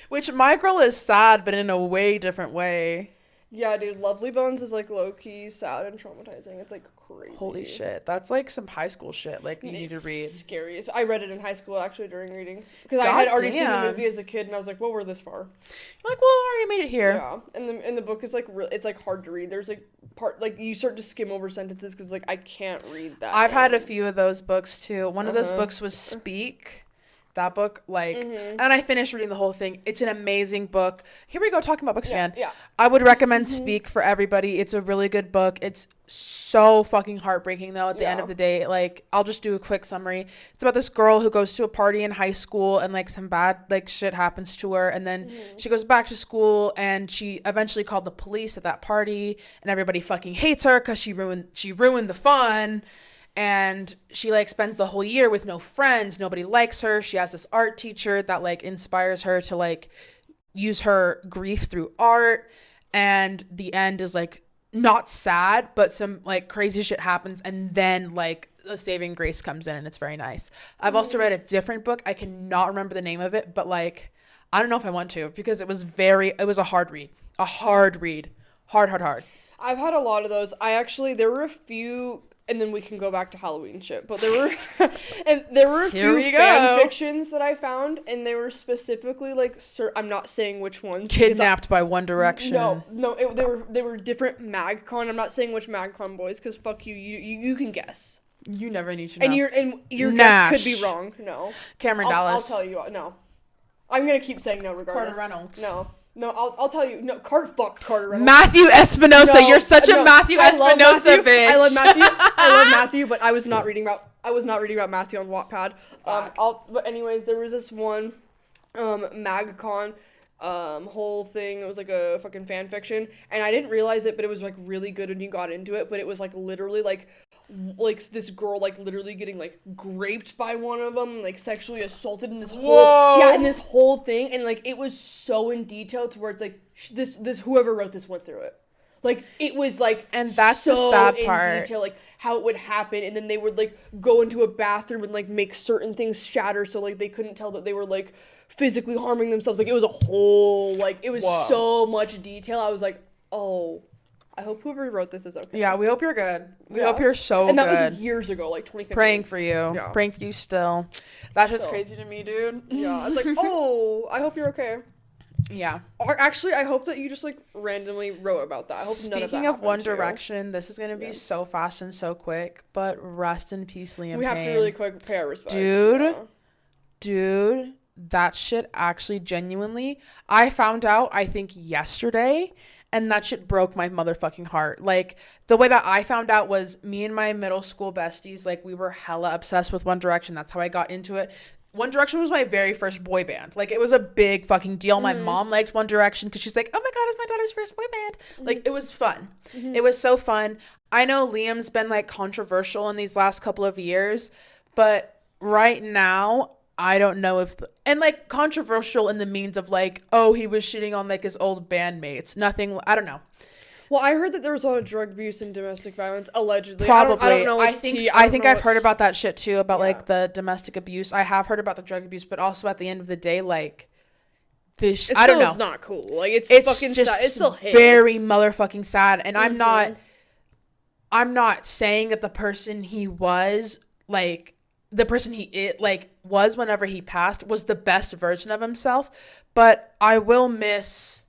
Which My Girl is sad, but in a way different way. Yeah, dude, Lovely Bones is like low-key sad and traumatizing. It's like crazy. Holy shit. That's like some high school shit like you need to read. Scary. I read it in high school actually during reading. Because I had already seen the movie as a kid and I was like, well, we're this far. You're like, well, I already made it here. Yeah. And the book is like, it's like hard to read. There's like like you start to skim over sentences because like I can't read that. I've had a few of those books too. One of those books was Speak. That book, like, and I finished reading the whole thing. It's an amazing book. Here we go, talking about books again. Yeah. I would recommend Speak for everybody. It's a really good book. It's so fucking heartbreaking, though, at the end of the day. Like, I'll just do a quick summary. It's about this girl who goes to a party in high school, and, like, some bad, like, shit happens to her. And then she goes back to school, and she eventually called the police at that party, and everybody fucking hates her because she ruined the fun. And she like spends the whole year with no friends. Nobody likes her. She has this art teacher that like inspires her to like use her grief through art. And the end is like not sad, but some like crazy shit happens. And then like a saving grace comes in and it's very nice. I've also read a different book. I cannot remember the name of it, but like, I don't know if I want to because it was a hard read. Hard. I've had a lot of those. There were a few. And then we can go back to Halloween shit. But there were a few fan fictions that I found, and they were specifically like I'm not saying which ones. Kidnapped by One Direction. No, they were different MagCon. I'm not saying which MagCon boys, because fuck you. You can guess. You never need to know. And your guess could be wrong. No. Cameron Dallas. I'll tell you. No. I'm gonna keep saying no regardless. Carter Reynolds. No, I'll tell you. No, Carter Reynolds. Matthew Espinosa. You're such a Matthew Espinosa bitch. I love Matthew, but I was not reading about Matthew on Wattpad. But anyways, there was this one MagCon whole thing. It was like a fucking fan fiction, and I didn't realize it, but it was like really good when you got into it. But it was like literally like this girl like literally getting like raped by one of them, like sexually assaulted in this whole thing, and like it was so in detail to where it's like this whoever wrote this went through it. Like it was like, and that's so the sad in part. Detail, like how it would happen, and then they would like go into a bathroom and like make certain things shatter, so like they couldn't tell that they were like physically harming themselves. Like it was a whole like it was so much detail. I was like, oh. I hope whoever wrote this is okay. Yeah, we hope you're good. We hope you're so good. And that was years ago, like 2015. Praying for you. Yeah. Praying for you still. That shit's crazy to me, dude. Yeah, it's like, oh, I hope you're okay. Yeah. Or actually, I hope that you just like randomly wrote about that. I hope none of that happened. Speaking of One Direction, this is going to be so fast and so quick, but rest in peace, Liam Payne. We have to really quick pay our respects. Dude, that shit actually genuinely, I found out, I think yesterday, and that shit broke my motherfucking heart. Like, the way that I found out was me and my middle school besties, like, we were hella obsessed with One Direction. That's how I got into it. One Direction was my very first boy band. Like, it was a big fucking deal. My mom liked One Direction because she's like, oh my God, it's my daughter's first boy band. Like, it was fun. It was so fun. I know Liam's been, like, controversial in these last couple of years, but right now, I don't know if and like controversial in the means of like, oh, he was shitting on like his old bandmates. Nothing. I don't know. Well, I heard that there was a lot of drug abuse and domestic violence allegedly. Probably. I don't know. I think I've heard about that shit too. About like the domestic abuse. I have heard about the drug abuse, but also at the end of the day, like this. I don't know. It's not cool. Like it's fucking just sad. It's still very motherfucking sad. And I'm not saying that the person he was like. The person he was whenever he passed was the best version of himself, but I will miss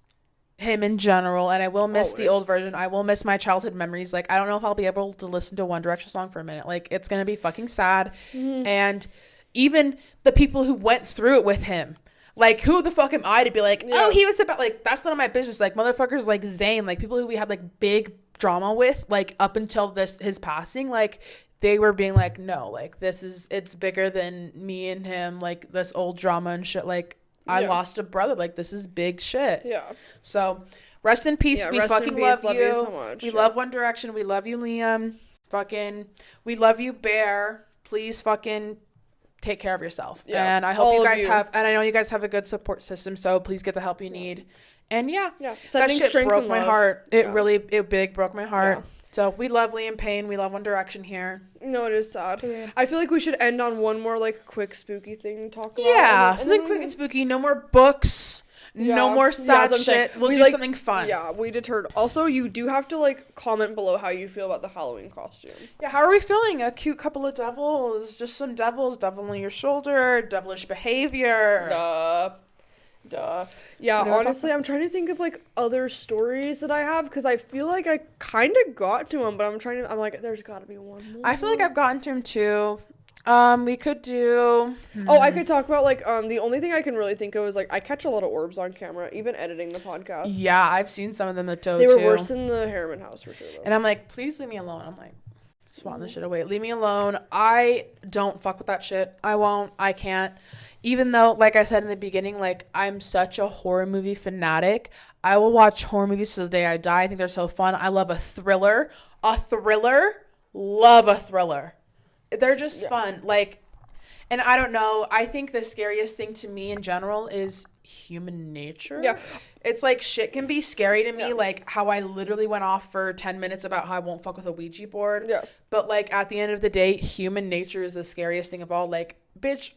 him in general, and I will miss the old version. I will miss my childhood memories. Like, I don't know if I'll be able to listen to One Direction song for a minute. Like, it's gonna be fucking sad. And even the people who went through it with him, like, who the fuck am I to be like, oh, he was about, like, that's none of my business. Like, motherfuckers like Zayn, like, people who we had, like, big drama with, like, up until his passing, like, they were being like, no, like, it's bigger than me and him, like, this old drama and shit. Like, I lost a brother. Like, this is big shit. Yeah. So, rest in peace. We fucking love you. So much. We love One Direction. We love you, Liam. Fucking, we love you, Bear. Please fucking take care of yourself. Yeah. And I hope you guys and I know you guys have a good support system, so please get the help you need. And that shit broke my heart. It big broke my heart. Yeah. So we love Liam Payne. We love One Direction here. No, it is sad. Yeah. I feel like we should end on one more like quick spooky thing to talk about. Yeah, something quick and spooky. No more books. No more sad shit. We'll do something fun. Yeah, we deterred. Also, you do have to like comment below how you feel about the Halloween costume. Yeah, how are we feeling? A cute couple of devils, just some devils, devil on your shoulder, devilish behavior. Duh. Yeah, honestly, I'm trying to think of like other stories that I have because I feel like I kind of got to them, but I'm like, there's got to be one more. I feel like I've gotten to them too. We could do. Oh, I could talk about like the only thing I can really think of is like I catch a lot of orbs on camera, even editing the podcast. Yeah, I've seen some of them at Toe They were worse in the Harriman house for sure. Though. And I'm like, please leave me alone. I'm like, swatting this shit away. Leave me alone. I don't fuck with that shit. I won't. I can't. Even though, like I said in the beginning, like I'm such a horror movie fanatic. I will watch horror movies till the day I die. I think they're so fun. I love a thriller. Love a thriller. They're just fun. Like, and I don't know. I think the scariest thing to me in general is human nature. Yeah. It's like shit can be scary to me. Like how I literally went off for 10 minutes about how I won't fuck with a Ouija board. Yeah. But like at the end of the day, human nature is the scariest thing of all. Like, bitch,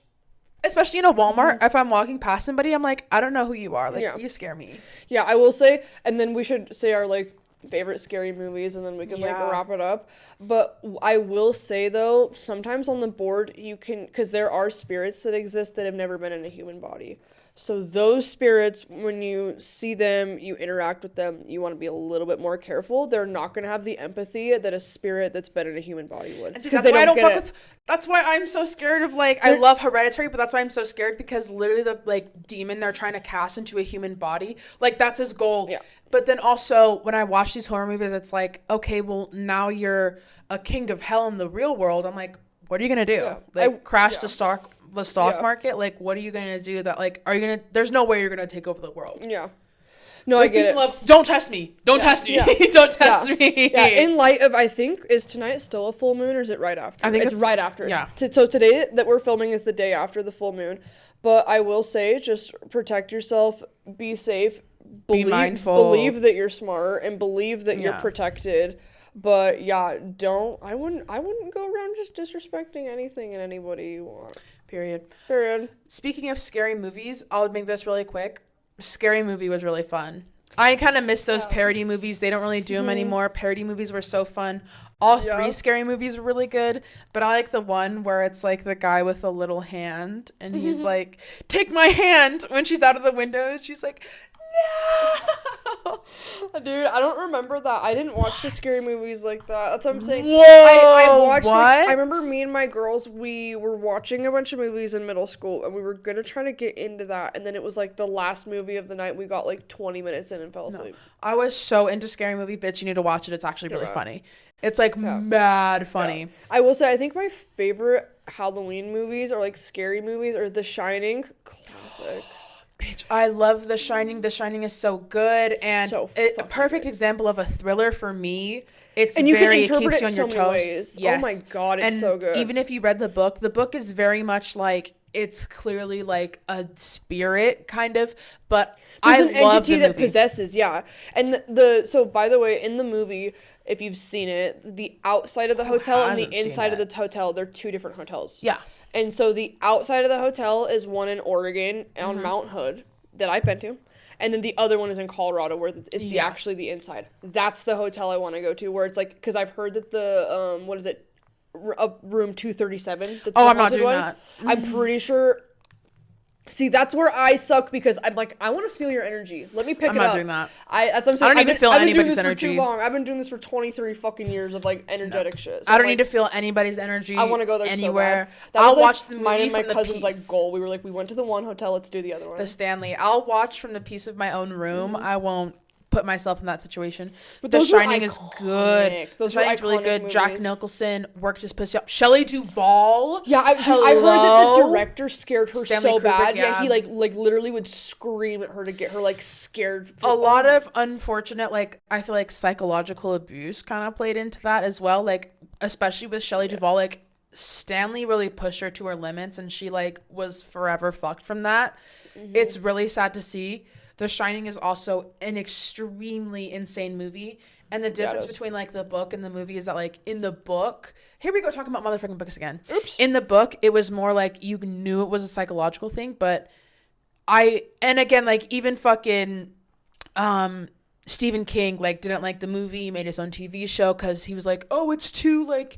especially in a Walmart, if I'm walking past somebody, I'm like, I don't know who you are. Like, you scare me. Yeah, I will say, and then we should say our like favorite scary movies and then we can like wrap it up. But I will say though, sometimes on the board you can, because there are spirits that exist that have never been in a human body. So those spirits, when you see them, you interact with them, you want to be a little bit more careful. They're not going to have the empathy that a spirit that's been in a human body would. That's why I don't fuck with. That's why I'm so scared of like. I love Hereditary, but that's why I'm so scared because literally the like demon they're trying to cast into a human body, like that's his goal. Yeah. But then also when I watch these horror movies, it's like, okay, well now you're a king of hell in the real world. I'm like, what are you gonna do? Yeah. Like crash the stock market? Like, what are you gonna do? That like, are you gonna? There's no way you're gonna take over the world. Yeah. No, I get it. Love, don't test me. Don't test me. Don't test me. Yeah. In light of, I think, is tonight still a full moon or is it right after? I think it's right after. Yeah. So today that we're filming is the day after the full moon. But I will say, just protect yourself, be safe, be mindful, believe that you're smart, and believe that you're protected. But yeah, I wouldn't go around just disrespecting anything and anybody you want. Period. Speaking of scary movies, I'll make this really quick. Scary Movie was really fun. I kind of miss those parody movies. They don't really do them anymore. Parody movies were so fun. All three Scary Movies were really good, but I like the one where it's like the guy with a little hand and he's like, take my hand when she's out of the window and she's like, no. Dude, I don't remember that. I didn't watch the scary movies like that. That's what I'm saying. Whoa, I watched, what? Like, I remember me and my girls, we were watching a bunch of movies in middle school, and we were going to try to get into that, and then it was like the last movie of the night. We got like 20 minutes in and fell asleep. No. I was so into Scary Movie, bitch. You need to watch it. It's actually really funny. It's like mad funny. Yeah. I will say, I think my favorite Halloween movies or like scary movies are The Shining. Classic. Bitch, I love The Shining. The Shining is so good and a perfect example of a thriller for me. It keeps you on your toes. Ways. Yes. Oh my god, it's so good. Even if you read the book is very much like it's clearly like a spirit kind of, but there's an entity that possesses, And so by the way, in the movie, if you've seen it, the outside of the hotel and the inside of the hotel, they're two different hotels. Yeah. And so the outside of the hotel is one in Oregon on Mount Hood that I've been to. And then the other one is in Colorado where it's actually the inside. That's the hotel I want to go to where it's like, because I've heard that the, room 237. That's I'm not doing that. I'm pretty sure. See, that's where I suck because I'm like, I want to feel your energy. Let me pick it up. I'm not doing that. That's what I'm saying. I don't need to feel anybody's energy. I've been doing this for too long. I've been doing this for 23 fucking years of like energetic shit. So I don't need to feel anybody's energy. I want to go there anywhere. So bad. I'll watch the movie mine and my from cousin's like goal. We were like, we went to the one hotel. Let's do the other one. The Stanley. I'll watch from the peace of my own room. I won't put myself in that situation. But The Shining is good. The Shining's really good. Movies. Jack Nicholson worked his pussy up. Shelley Duvall. Yeah, I heard that the director scared her so bad. Yeah, he like literally would scream at her to get her like scared. A lot of unfortunate, like I feel like psychological abuse kind of played into that as well. Like especially with Shelley Duvall, like Stanley really pushed her to her limits, and she like was forever fucked from that. It's really sad to see. The Shining is also an extremely insane movie. And the difference between, like, the book and the movie is that, like, in the book... Here we go talking about motherfucking books again. Oops. In the book, it was more like you knew it was a psychological thing, but And again, like, even fucking Stephen King, like, didn't like the movie, made his own TV show because he was like, oh, it's too, like,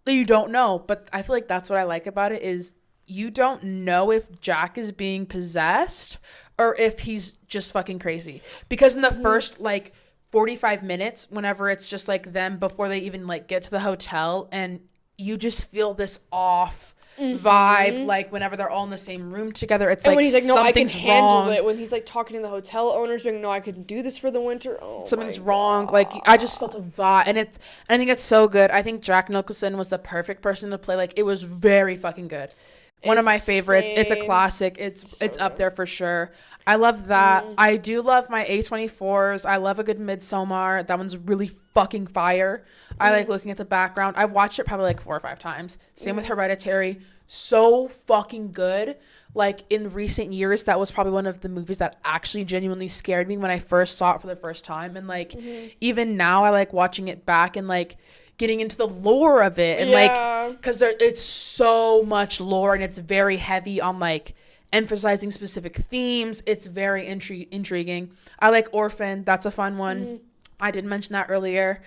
you don't know. But I feel like that's what I like about it is you don't know if Jack is being possessed or if he's just fucking crazy. Because in the first, like, 45 minutes, whenever it's just, like, them before they even, like, get to the hotel, and you just feel this off vibe, like, whenever they're all in the same room together, it's and like, when he's like, no, I can handle it. When he's, like, talking to the hotel owners, being, no, I can do this for the winter. Oh, something's wrong. Like, I just felt a vibe, and I think it's so good. I think Jack Nicholson was the perfect person to play. Like, it was very fucking good. One of my favorites. It's a classic. It's up there for sure. I love that. I do love my A24s. I love a good Midsommar. That one's really fucking fire. I like looking at the background. I've watched it probably like 4 or 5 times. Same with Hereditary. So fucking good. Like, in recent years, that was probably one of the movies that actually genuinely scared me when I first saw it for the first time. And like, even now I like watching it back and like getting into the lore of it. And like, because it's so much lore and it's very heavy on like emphasizing specific themes. It's very intriguing. I like Orphan. That's a fun one. I did mention that earlier.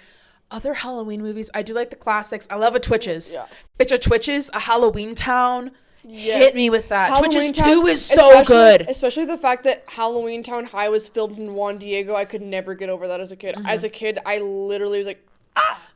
Other Halloween movies, I do like the classics. I love a Twitches. Bitch, a Twitches, a Halloween Town. Hit me with that. Halloween Twitches Town, 2 is so good. Especially the fact that Halloween Town High was filmed in Juan Diego. I could never get over that as a kid. As a kid, I literally was like,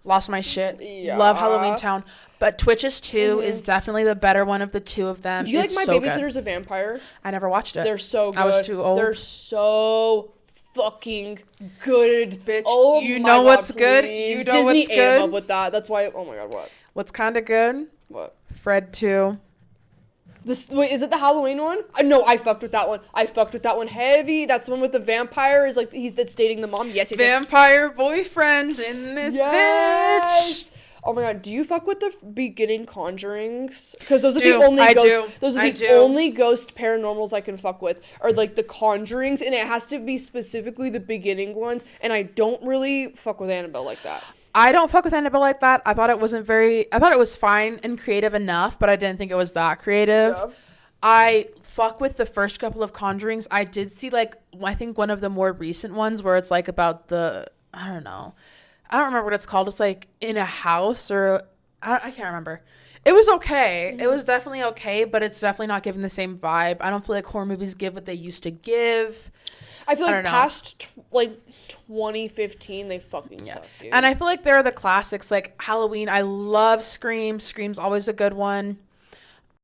lost my shit. Love Halloween Town. But Twitches 2 is definitely the better one of the two of them. Do you like My Babysitter's a Vampire? I never watched it. They're so good. I was too old. They're so fucking good, bitch. Oh, you know what's good? You know Disney what's good? Up with that. That's why. Oh my god, what? What's kind of good? What? Fred 2. Wait, is it the Halloween one? No, I fucked with that one. I fucked with that one heavy. That's the one with the vampire. Is like that's dating the mom. Yes. Vampire boyfriend in this bitch. Oh my god, do you fuck with the beginning Conjurings? Because those are the only ghosts. Those are the only ghost paranormals I can fuck with. Are like the Conjurings, and it has to be specifically the beginning ones. And I don't really fuck with Annabelle like that. I don't fuck with Annabelle like that. I thought it was fine and creative enough, but I didn't think it was that creative. Yeah. I fuck with the first couple of Conjurings. I did see like, I think one of the more recent ones where it's like about I don't remember what it's called. It's like in a house or I can't remember. It was okay. It was definitely okay, but it's definitely not giving the same vibe. I don't feel like horror movies give what they used to give. I feel like past 2015, they fucking suck, dude. And I feel like they're the classics. Like Halloween, I love Scream. Scream's always a good one.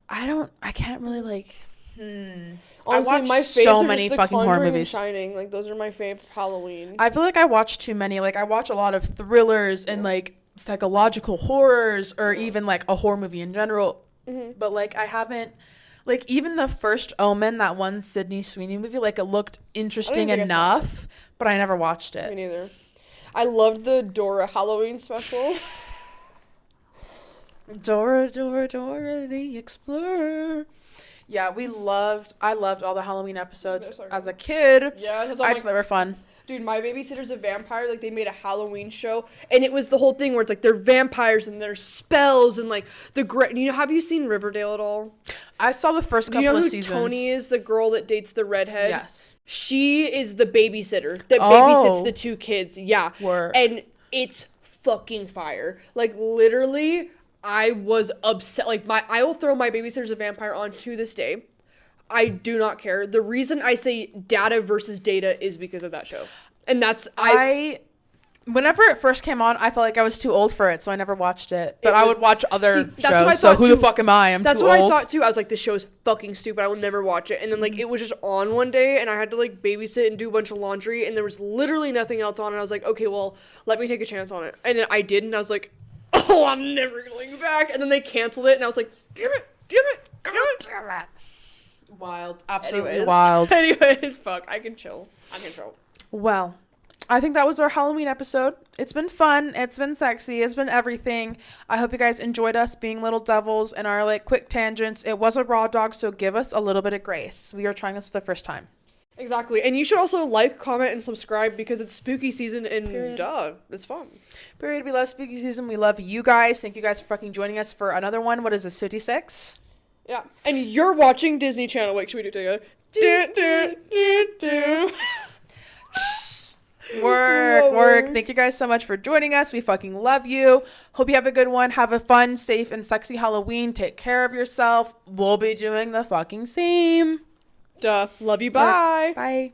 I can't really like. Honestly, I watch so many fucking horror movies. Shining, like those are my favorite Halloween. I feel like I watch too many. Like I watch a lot of thrillers and like psychological horrors, or even like a horror movie in general. But like I haven't. Like, even the first Omen, that one Sydney Sweeney movie, like, it looked interesting enough, but I never watched it. Me neither. I loved the Dora Halloween special. Dora the Explorer. Yeah, I loved all the Halloween episodes as a kid. Yeah. They were fun. Dude, My Babysitter's a Vampire, like, they made a Halloween show, and it was the whole thing where it's, like, they're vampires, and there's spells, and, like, have you seen Riverdale at all? I saw the first couple of seasons. Do you know who Tony is, the girl that dates the redhead? Yes. She is the babysitter that babysits the 2 kids, yeah. Word. And it's fucking fire. Like, literally, I was upset, like, I will throw My Babysitter's a Vampire on to this day. I do not care. The reason I say Data versus Data is because of that show. And that's... Whenever it first came on, I felt like I was too old for it, so I never watched it. But I would watch other shows, so who the fuck am I? I'm too old. That's what I thought, too. I was like, this show is fucking stupid. I will never watch it. And then, like, it was just on one day, and I had to, like, babysit and do a bunch of laundry, and there was literally nothing else on, and I was like, okay, well, let me take a chance on it. And then I did, and I was like, oh, I'm never going back. And then they canceled it, and I was like, damn it. Wild. Absolutely wild. Anyways, fuck. I can chill. Well, I think that was our Halloween episode. It's been fun. It's been sexy. It's been everything. I hope you guys enjoyed us being little devils and our like quick tangents. It was a raw dog, so give us a little bit of grace. We are trying this for the first time. Exactly. And you should also like, comment, and subscribe because it's spooky season and it's fun. Period. We love spooky season. We love you guys. Thank you guys for fucking joining us for another one. What is this, 56? Yeah. And you're watching Disney Channel. Wait, should we do it together? Work. Thank you guys so much for joining us. We fucking love you. Hope you have a good one. Have a fun, safe, and sexy Halloween. Take care of yourself. We'll be doing the fucking same. Love you. Bye. Bye.